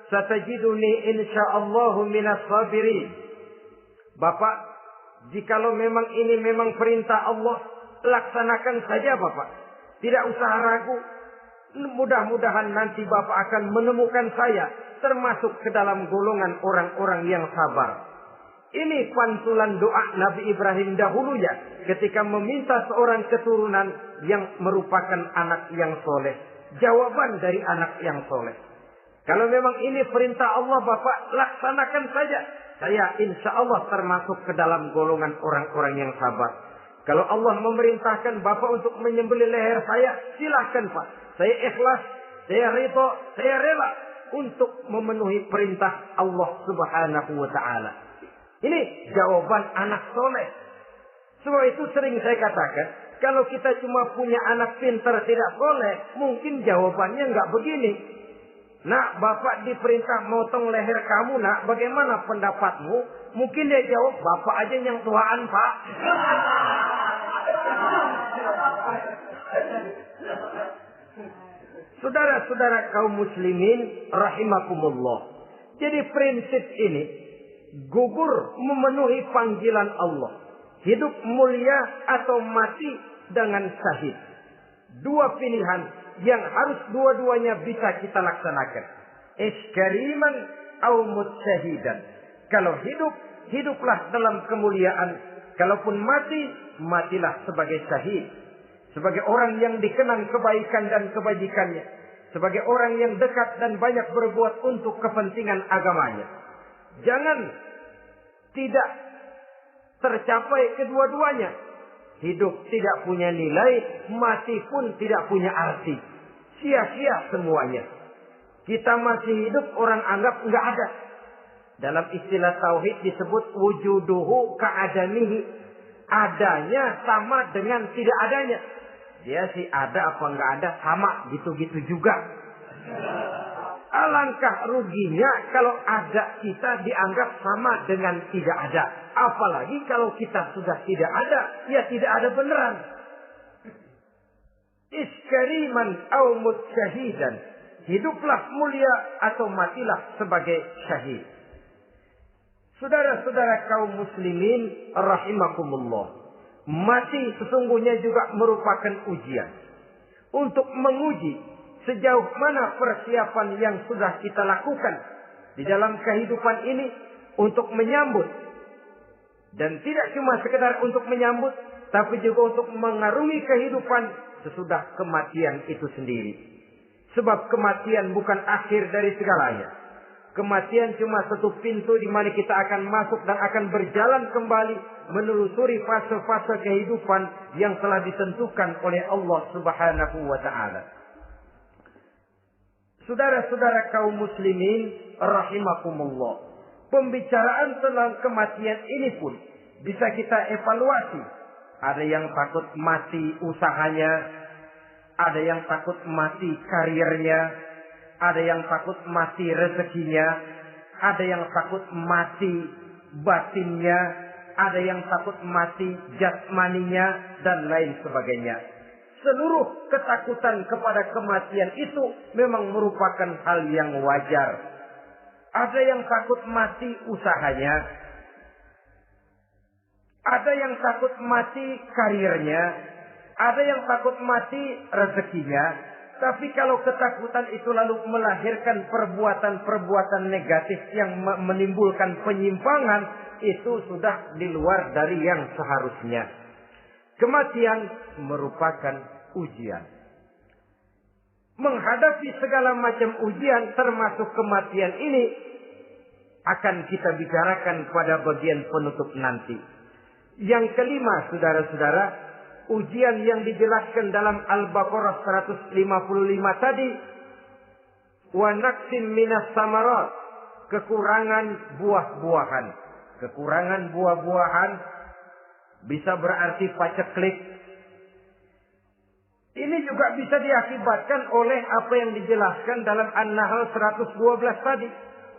satajiduni insyaallahu minas sabirin." Bapak, jikalau memang ini memang perintah Allah, laksanakan saja Bapak. Tidak usah ragu. Mudah-mudahan nanti Bapak akan menemukan saya termasuk ke dalam golongan orang-orang yang sabar. Ini pantulan doa Nabi Ibrahim dahulu ya, ketika meminta seorang keturunan yang merupakan anak yang soleh. Jawaban dari anak yang soleh. Kalau memang ini perintah Allah Bapak, laksanakan saja. Saya insya Allah termasuk ke dalam golongan orang-orang yang sabar. Kalau Allah memerintahkan Bapak untuk menyembelih leher saya, silahkan Pak. Saya ikhlas, saya ridho, saya rela untuk memenuhi perintah Allah Subhanahu wa Ta'ala. Ini jawaban anak soleh. Sebab itu sering saya katakan, kalau kita cuma punya anak pintar tidak soleh, mungkin jawabannya nggak begini. "Nak, Bapak diperintah motong leher kamu, nak. Bagaimana pendapatmu?" Mungkin dia jawab, "Bapak aja yang tuaan, Pak." Saudara-saudara kaum muslimin rahimakumullah. Jadi prinsip ini gugur memenuhi panggilan Allah. Hidup mulia atau mati dengan syahid. Dua pilihan yang harus dua-duanya bisa kita laksanakan. Iskariman au mutsyahidan. Kalau hidup, hiduplah dalam kemuliaan. Kalaupun mati, matilah sebagai syahid. Sebagai orang yang dikenang kebaikan dan kebajikannya. Sebagai orang yang dekat dan banyak berbuat untuk kepentingan agamanya. Jangan tidak tercapai kedua-duanya. Hidup tidak punya nilai, mati pun tidak punya arti. Sia-sia semuanya. Kita masih hidup, orang anggap enggak ada. Dalam istilah tauhid disebut wujuduhu ka'adamihi. Adanya sama dengan tidak adanya. Dia sih ada apa enggak ada, sama gitu-gitu juga. Alangkah ruginya kalau ada kita dianggap sama dengan tidak ada. Apalagi kalau kita sudah tidak ada, ya tidak ada beneran. Iskariman au mutsyahidan. Hiduplah mulia atau matilah sebagai syahid. Saudara-saudara kaum muslimin rahimakumullah. Mati sesungguhnya juga merupakan ujian. Untuk menguji sejauh mana persiapan yang sudah kita lakukan di dalam kehidupan ini untuk menyambut. Dan tidak cuma sekedar untuk menyambut, tapi juga untuk mengarungi kehidupan sesudah kematian itu sendiri. Sebab kematian bukan akhir dari segalanya. Kematian cuma satu pintu di mana kita akan masuk dan akan berjalan kembali menelusuri fase-fase kehidupan yang telah ditentukan oleh Allah Subhanahu wa taala. Saudara-saudara kaum muslimin rahimakumullah. Pembicaraan tentang kematian ini pun bisa kita evaluasi. Ada yang takut mati usahanya, ada yang takut mati karirnya, ada yang takut mati rezekinya, ada yang takut mati batinnya, ada yang takut mati jasmaninya, dan lain sebagainya. Seluruh ketakutan kepada kematian itu memang merupakan hal yang wajar. Ada yang takut mati usahanya, ada yang takut mati karirnya, ada yang takut mati rezekinya. Tapi kalau ketakutan itu lalu melahirkan perbuatan-perbuatan negatif yang menimbulkan penyimpangan, itu sudah di luar dari yang seharusnya. Kematian merupakan ujian. Menghadapi segala macam ujian termasuk kematian ini akan kita bicarakan pada bagian penutup nanti. Yang kelima, saudara-saudara, ujian yang dijelaskan dalam Al-Baqarah 155 tadi, wa naqsim minas samarat, kekurangan buah-buahan. Kekurangan buah-buahan bisa berarti paceklik. Ini juga bisa diakibatkan oleh apa yang dijelaskan dalam An-Nahl 112 tadi.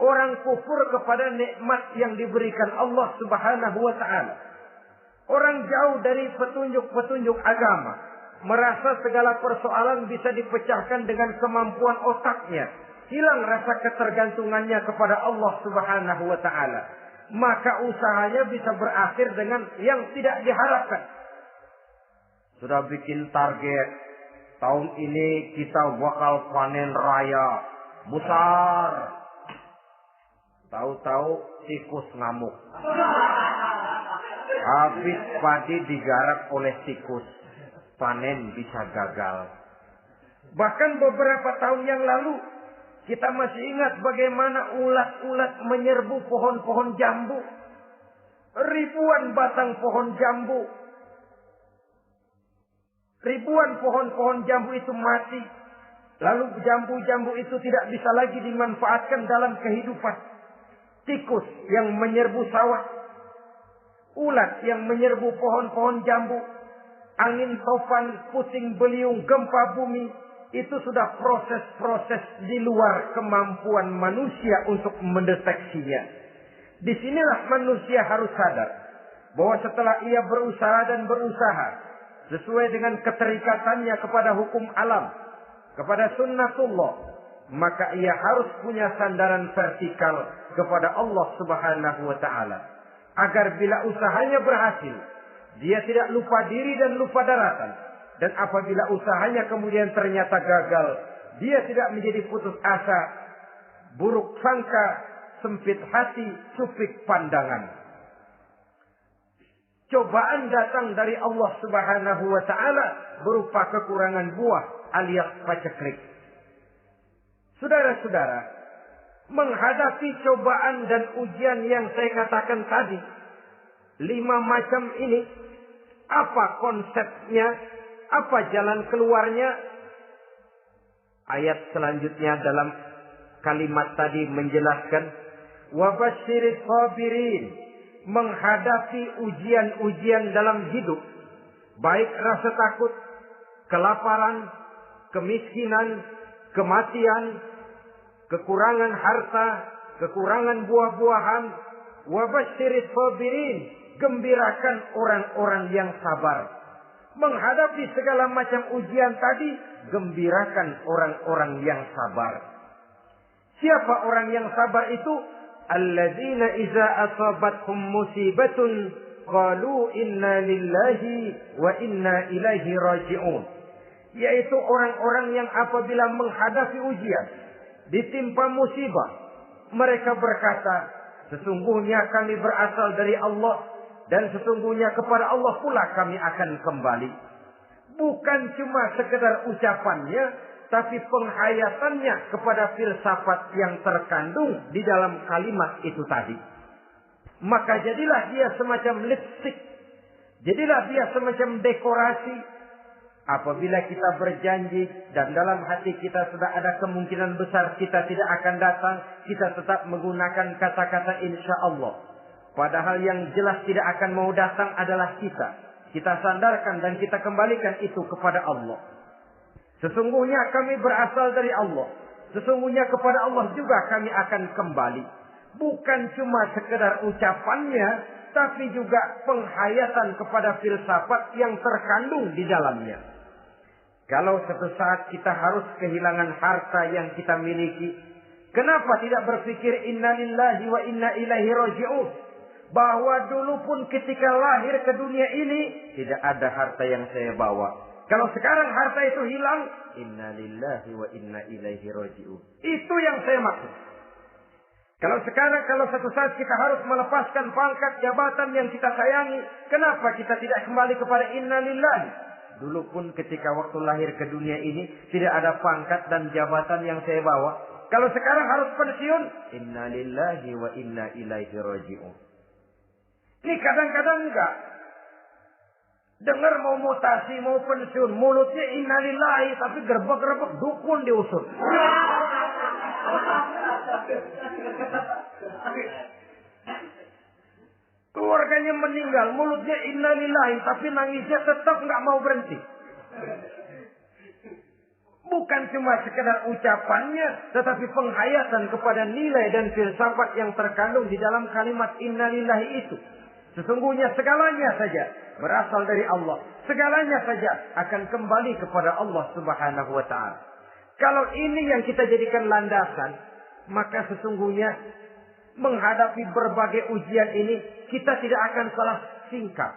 Orang kufur kepada nikmat yang diberikan Allah Subhanahu wa taala. Orang jauh dari petunjuk-petunjuk agama. Merasa segala persoalan bisa dipecahkan dengan kemampuan otaknya. Hilang rasa ketergantungannya kepada Allah Subhanahu wa taala. Maka usahanya bisa berakhir dengan yang tidak diharapkan. Sudah bikin target, tahun ini kita bakal panen raya besar. Tahu-tahu tikus ngamuk. Habis padi digarap oleh tikus, panen bisa gagal. Bahkan beberapa tahun yang lalu, kita masih ingat bagaimana ulat-ulat menyerbu pohon-pohon jambu. Ribuan batang pohon jambu. Ribuan pohon-pohon jambu itu mati. Lalu jambu-jambu itu tidak bisa lagi dimanfaatkan dalam kehidupan. Tikus yang menyerbu sawah. Ulat yang menyerbu pohon-pohon jambu. Angin topan, puting beliung, gempa bumi. Itu sudah proses-proses di luar kemampuan manusia untuk mendeteksinya. Disinilah manusia harus sadar bahwa setelah ia berusaha dan berusaha sesuai dengan keterikatannya kepada hukum alam, kepada sunnatullah, maka ia harus punya sandaran vertikal kepada Allah Subhanahu wa taala. Agar bila usahanya berhasil, dia tidak lupa diri dan lupa daratan. Dan apabila usahanya kemudian ternyata gagal, dia tidak menjadi putus asa, buruk sangka, sempit hati, sempit pandangan. Cobaan datang dari Allah Subhanahu wa taala berupa kekurangan buah alias paceklik. Saudara-saudara, menghadapi cobaan dan ujian yang saya katakan tadi, 5 macam ini, apa konsepnya? Apa jalan keluarnya? Ayat selanjutnya dalam kalimat tadi menjelaskan, wabasyiris sabirin, menghadapi ujian-ujian dalam hidup, baik rasa takut, kelaparan, kemiskinan, kematian, kekurangan harta, kekurangan buah-buahan. Wabasyiris sabirin, gembirakan orang-orang yang sabar. Menghadapi segala macam ujian tadi, gembirakan orang-orang yang sabar. Siapa orang yang sabar itu? Alladzina iza asabathum musibatun qalu inna lillahi wa inna ilaihi raji'un. Yaitu orang-orang yang apabila menghadapi ujian, ditimpa musibah, mereka berkata, sesungguhnya kami berasal dari Allah, dan sesungguhnya kepada Allah pula kami akan kembali. Bukan cuma sekedar ucapannya, tapi penghayatannya kepada filsafat yang terkandung di dalam kalimat itu tadi. Maka jadilah dia semacam lipstick. Jadilah dia semacam dekorasi. Apabila kita berjanji dan dalam hati kita sudah ada kemungkinan besar kita tidak akan datang, kita tetap menggunakan kata-kata insya Allah. Padahal yang jelas tidak akan mau datang adalah kita. Kita sandarkan dan kita kembalikan itu kepada Allah. Sesungguhnya kami berasal dari Allah. Sesungguhnya kepada Allah juga kami akan kembali. Bukan cuma sekedar ucapannya, tapi juga penghayatan kepada filsafat yang terkandung di dalamnya. Kalau suatu saat kita harus kehilangan harta yang kita miliki, kenapa tidak berpikir inna lillahi wa inna ilaihi raji'un? Bahwa dulu pun ketika lahir ke dunia ini, tidak ada harta yang saya bawa. Kalau sekarang harta itu hilang, inna lillahi wa inna ilaihi raji'un. Itu yang saya maksud. Kalau sekarang, kalau suatu saat kita harus melepaskan pangkat jabatan yang kita sayangi, kenapa kita tidak kembali kepada inna lillahi? Dulu pun ketika waktu lahir ke dunia ini, tidak ada pangkat dan jabatan yang saya bawa. Kalau sekarang harus pensiun, inna lillahi wa inna ilaihi raji'un. Ini kadang-kadang enggak. Dengar mau mutasi, mau pensiun, mulutnya innalillahi, tapi gerbek-gerbek dukun diusut. Keluarganya meninggal, mulutnya innalillahi, tapi nangisnya tetap enggak mau berhenti. Bukan cuma sekedar ucapannya, tetapi penghayatan kepada nilai dan filsafat yang terkandung di dalam kalimat innalillahi itu. Sesungguhnya segalanya saja berasal dari Allah. Segalanya saja akan kembali kepada Allah Subhanahu wa ta'ala. Kalau ini yang kita jadikan landasan, maka sesungguhnya menghadapi berbagai ujian ini, kita tidak akan salah tingkah.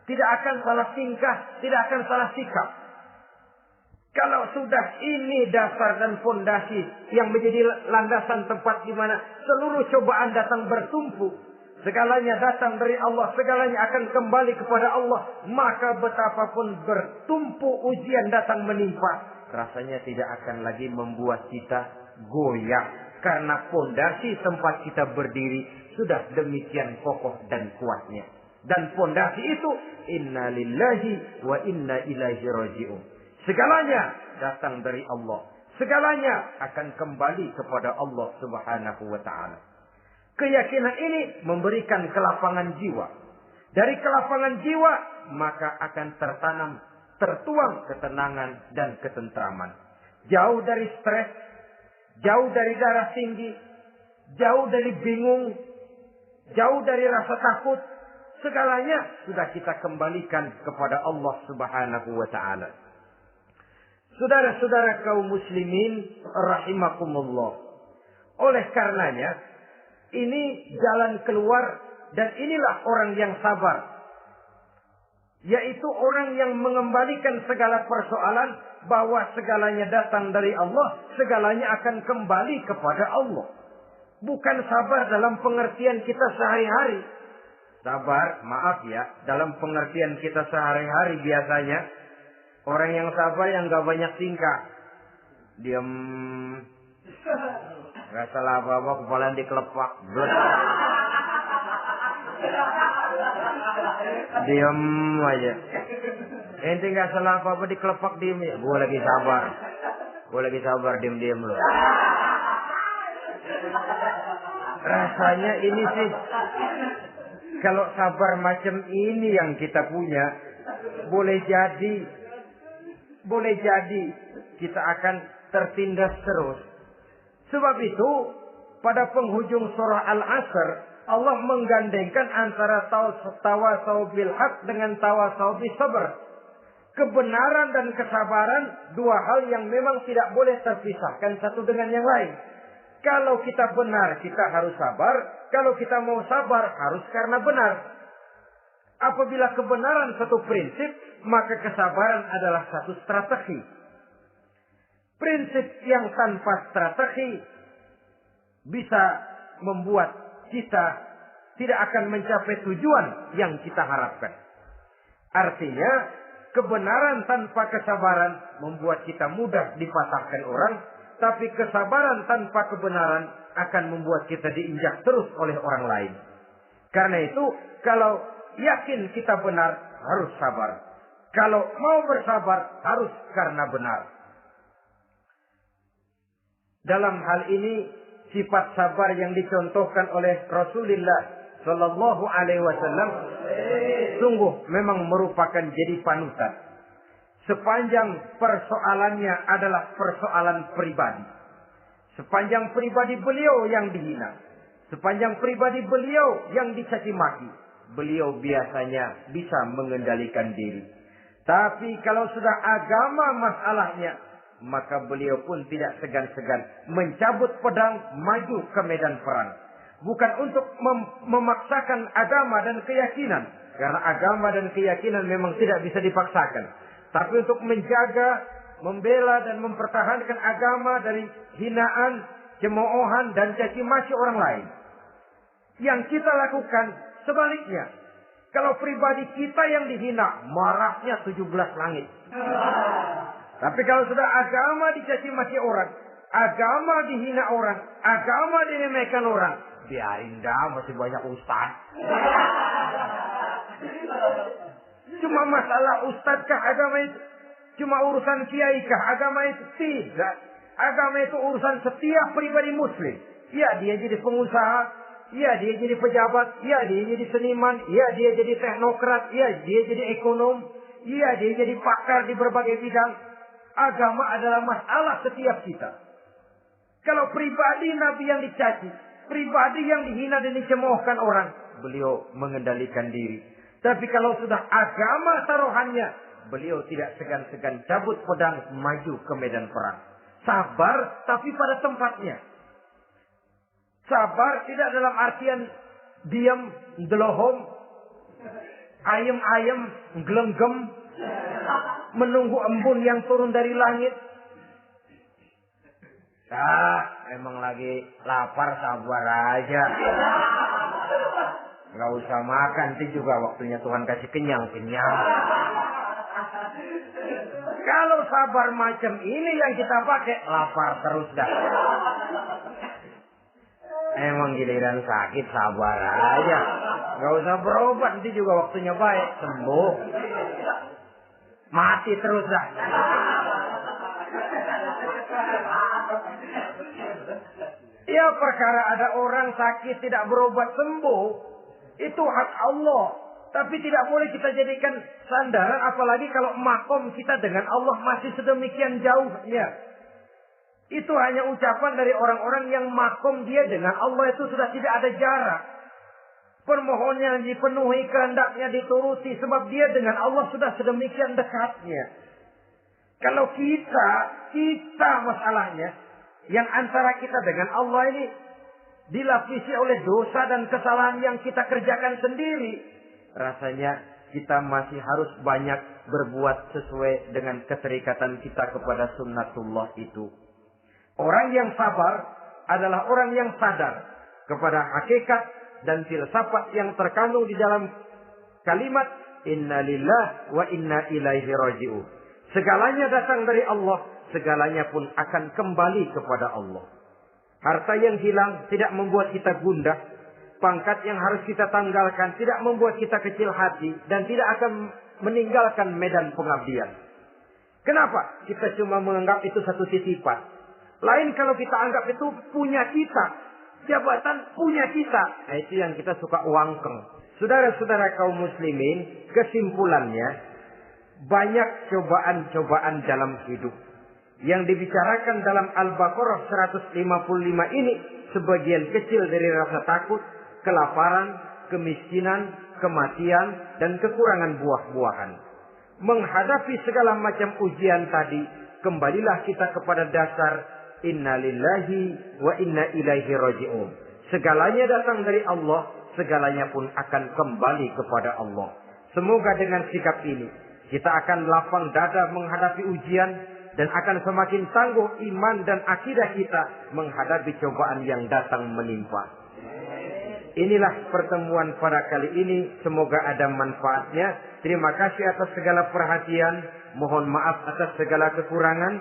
Tidak akan salah tingkah, tidak akan salah sikap. Kalau sudah ini dasar dan fondasi yang menjadi landasan tempat di mana seluruh cobaan datang bertumpuk, segalanya datang dari Allah, segalanya akan kembali kepada Allah, maka betapapun bertumpu ujian datang menimpa, rasanya tidak akan lagi membuat kita goyah, karena fondasi tempat kita berdiri sudah demikian kokoh dan kuatnya. Dan fondasi itu inna lillahi wa inna ilaihi raji'un. Segalanya datang dari Allah, segalanya akan kembali kepada Allah Subhanahu wa ta'ala. Keyakinan ini memberikan kelapangan jiwa. Dari kelapangan jiwa, maka akan tertuang ketenangan dan ketentraman. Jauh dari stres, jauh dari darah tinggi, jauh dari bingung, jauh dari rasa takut. Segalanya sudah kita kembalikan kepada Allah Subhanahu wa ta'ala. Saudara-saudara kaum muslimin rahimakumullah. Oleh karenanya, ini jalan keluar dan inilah orang yang sabar. Yaitu orang yang mengembalikan segala persoalan bahwa segalanya datang dari Allah, segalanya akan kembali kepada Allah. Bukan sabar dalam pengertian kita sehari-hari. Sabar, maaf ya, dalam pengertian kita sehari-hari biasanya orang yang sabar yang gak banyak tingkah. Diam. Gak salah apa-apa, kepala dikelepak. Diam aja. Ente nggak salah apa-apa dikelepak diem ya. Gue lagi sabar, diem loh. Rasanya ini sih, kalau sabar macam ini yang kita punya, boleh jadi kita akan tertindas terus. Sebab itu, pada penghujung surah Al-Asr, Allah menggandengkan antara tawasau bil haq dengan tawasau bis sabr. Kebenaran dan kesabaran, dua hal yang memang tidak boleh terpisahkan satu dengan yang lain. Kalau kita benar, kita harus sabar. Kalau kita mau sabar, harus karena benar. Apabila kebenaran satu prinsip, maka kesabaran adalah satu strategi. Prinsip yang tanpa strategi bisa membuat kita tidak akan mencapai tujuan yang kita harapkan. Artinya, kebenaran tanpa kesabaran membuat kita mudah dipatahkan orang, tapi kesabaran tanpa kebenaran akan membuat kita diinjak terus oleh orang lain. Karena itu, kalau yakin kita benar, harus sabar. Kalau mau bersabar, harus karena benar. Dalam hal ini, sifat sabar yang dicontohkan oleh Rasulullah Sallallahu Alaihi Wasallam sungguh memang merupakan jadi panutan. Sepanjang persoalannya adalah persoalan pribadi. Sepanjang pribadi beliau yang dihina. Sepanjang pribadi beliau yang dicaci maki. Beliau biasanya bisa mengendalikan diri. Tapi kalau sudah agama masalahnya, maka beliau pun tidak segan-segan mencabut pedang maju ke medan perang. Bukan untuk memaksakan agama dan keyakinan. Karena agama dan keyakinan memang tidak bisa dipaksakan. Tapi untuk menjaga, membela dan mempertahankan agama dari hinaan, cemoohan dan caci maki orang lain. Yang kita lakukan sebaliknya. Kalau pribadi kita yang dihina, marahnya 17 langit. Tapi kalau sudah agama dicaci maki orang, agama dihina orang, agama diremehkan orang, biarin dah, masih banyak ustaz. Cuma masalah ustadzkah agama itu? Cuma urusan kiaikah agama itu? Tidak. Agama itu urusan setiap pribadi muslim. Ya, dia jadi pengusaha. Ya, dia jadi pejabat. Ya, dia jadi seniman. Ya, dia jadi teknokrat. Ya, dia jadi ekonom. Ya, dia jadi pakar di berbagai bidang. Agama adalah masalah setiap kita. Kalau pribadi Nabi yang dicaci, pribadi yang dihina dan dicemoohkan orang, beliau mengendalikan diri. Tapi kalau sudah agama taruhannya, beliau tidak segan-segan cabut pedang maju ke medan perang. Sabar tapi pada tempatnya. Sabar tidak dalam artian diam, delohom, ayem-ayem, gelenggem, menunggu embun yang turun dari langit. Emang lagi lapar, sabar aja. Gak usah makan, nanti juga waktunya Tuhan kasih kenyang-kenyang. Kalau sabar macam ini yang kita pakai, lapar terus dah. Emang giliran sakit, sabar aja. Gak usah berobat, nanti juga waktunya baik, sembuh. Mati terus dah. Ya, perkara ada orang sakit tidak berobat sembuh, itu hak Allah. Tapi tidak boleh kita jadikan sandaran, apalagi kalau makom kita dengan Allah masih sedemikian jauhnya. Itu hanya ucapan dari orang-orang yang makom dia dengan Allah itu sudah tidak ada jarak. Permohonannya dipenuhi, kehendaknya dituruti, sebab dia dengan Allah sudah sedemikian dekatnya. Kalau kita masalahnya, yang antara kita dengan Allah ini dilapisi oleh dosa dan kesalahan yang kita kerjakan sendiri, rasanya kita masih harus banyak berbuat sesuai dengan keterikatan kita kepada sunnatullah itu. Orang yang sabar adalah orang yang sadar kepada hakikat dan filsafat yang terkandung di dalam kalimat inna lillahi wa inna ilaihi raji'un. Segalanya datang dari Allah, segalanya pun akan kembali kepada Allah. Harta yang hilang tidak membuat kita gundah. pangkat yang harus kita tanggalkan, tidak membuat kita kecil hati dan tidak akan meninggalkan medan pengabdian. Kenapa? Kita cuma menganggap itu satu titipan. Lain kalau kita anggap itu punya kita, jabatan punya kita. Nah, itu yang kita suka wangkeng. Saudara-saudara kaum muslimin, kesimpulannya banyak cobaan-cobaan dalam hidup. Yang dibicarakan dalam Al-Baqarah 155 ini sebagian kecil dari rasa takut, kelaparan, kemiskinan, kematian, dan kekurangan buah-buahan. Menghadapi segala macam ujian tadi, kembalilah kita kepada dasar inna lillahi wa inna ilaihi raji'un. Segalanya datang dari Allah, segalanya pun akan kembali kepada Allah. Semoga dengan sikap ini kita akan lapang dada menghadapi ujian dan akan semakin tangguh iman dan akidah kita menghadapi cobaan yang datang menimpa. Inilah pertemuan pada kali ini. Semoga ada manfaatnya. Terima kasih atas segala perhatian. Mohon maaf atas segala kekurangan.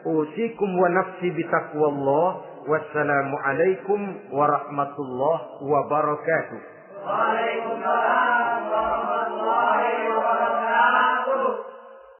Usikum wa nafsi bitaqwallah. Wassalamualaikum warahmatullahi wabarakatuh. Waalaikumsalam.